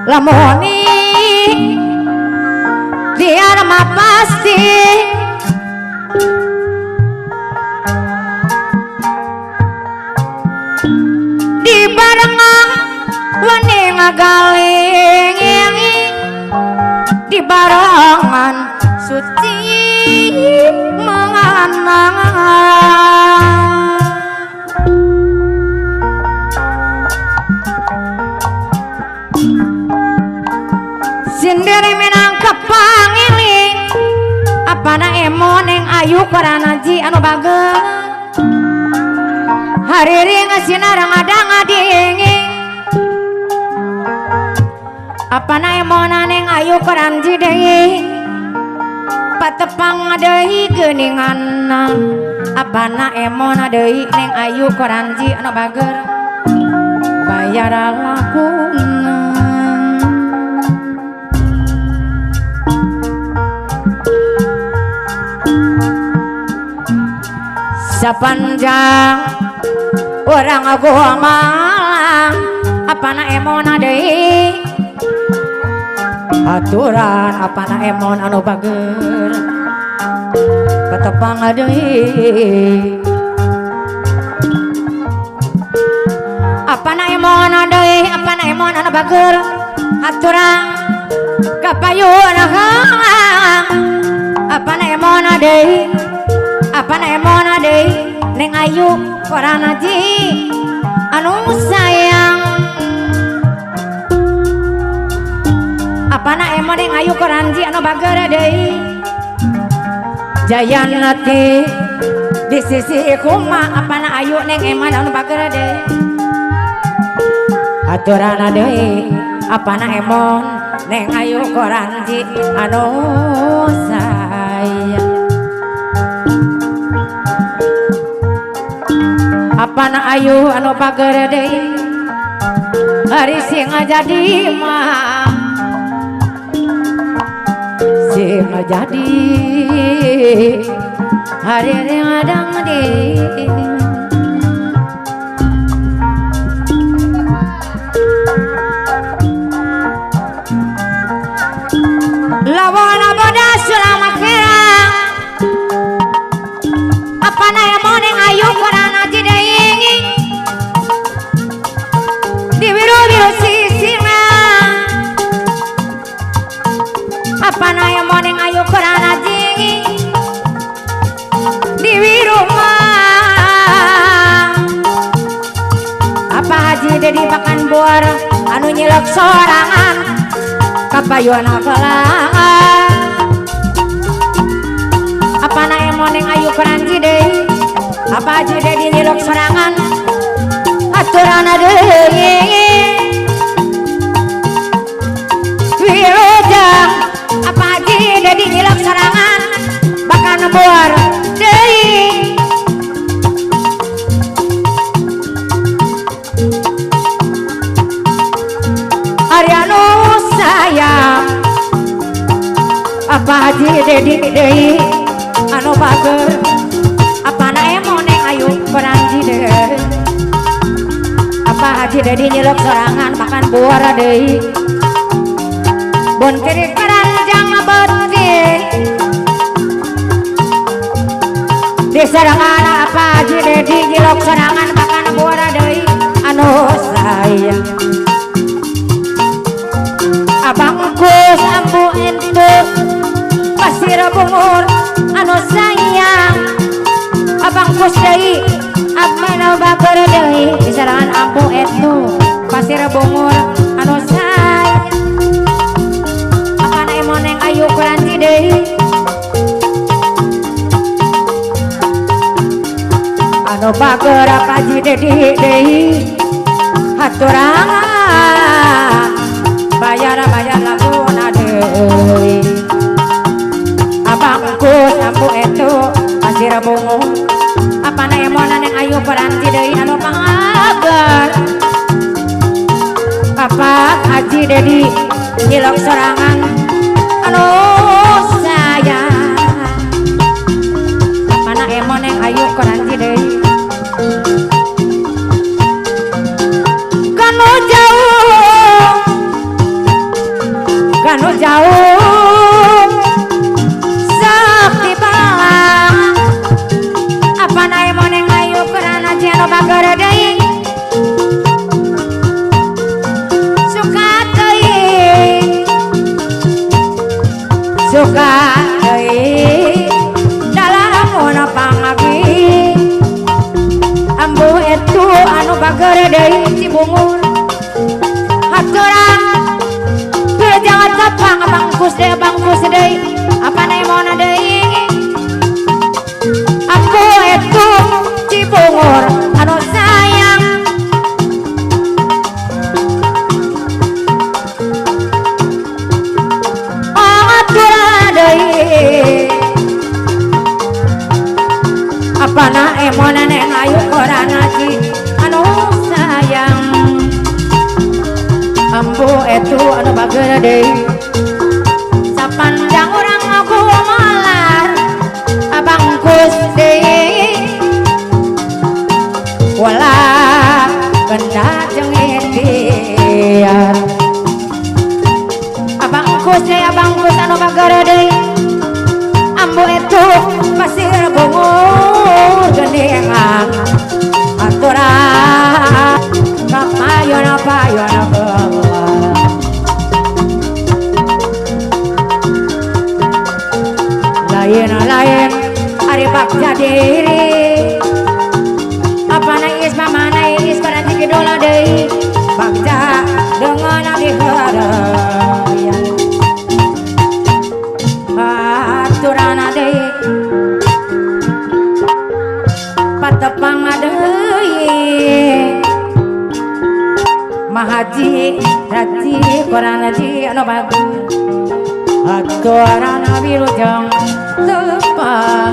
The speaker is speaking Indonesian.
lamoni biar mah pasti di barengan wani ngagaling di barengan suci menganang sendiri menang kepangiling apana emon yang ayu koranaji anu bagel hariri ngasinar ngadang ngadingi apana emonan yang ayu koranji deui patepang deui geuningan apana emon deui neng ayu koranji anu bagel bayar lakuna sepanjang orang gua malang apana emon deui aturan apana emon anu bageur patepang deui apana emon anu bageur aturan kapayun apana emon deui neng ayu koranaji anu sayang apana emon neng ayu koranji anu bageur deui jayan nanti di sisi kuma apana ayu neng emon anu bageur deui aturan deui apana emon neng ayu koranji anu sayang apana ayu anu bageur deui hari sing jadi mah sing jadi hari ring adang deui lawan bodas selama kerang apana emon yang ayu koranaji deui di biru-biru sisina apana emon yang ayu koranaji di biru mah apa haji dedi bakan buar anu nyilek sorangan kapayuan apalangan apana emon yang ayu koranji deui apa haji dedi nyilek sorangan aturan deui wilujeng apa haji dedi nyilek sorangan bakan buar deui ari anu sayang apa haji dedi deui anu bageur apana emon neng ayu koranji deui apa haji dedi nyilek sorangan makan buar deui bon kiri keranjang beuting di sorangan apa haji dedi nyilek sorangan makan buar deui anu sayang abang kus ambu ente pasir bungur anu sayang abang kus deui abana bageur deui di sorangan ambu ente pasir bungur anu sayang apana emon yang ayu koranji deui anu bageur apa haji dedi deui aturan bayar laguna deui abangku sampu itu pasir bungu apana emonan yang ayu koranji deui anu pangagar apa haji dedi nyilek sorangan anu sayang apana emon yang ayu koranji deui kanu jauh deui Cibungur haturan jangan capang bangkus deui apa na emona deui aku itu Cibungur anu sayang haturan deui apa na emona neng ayu orang ngaji anu sayang ambu itu anu bager deui sapanjang urang aku malar abangkus deui wala benda jeung ikhtiar abangkus anu bager deui ambu itu pasir bungur gendengan aturan kapayona lain ari bakja diri apa nangis mama nangis pada dikidola deui bakja dengan adi harayan aturan deui patepang deui mahaji raji koran haji anu bagus aturan wilujeng tepat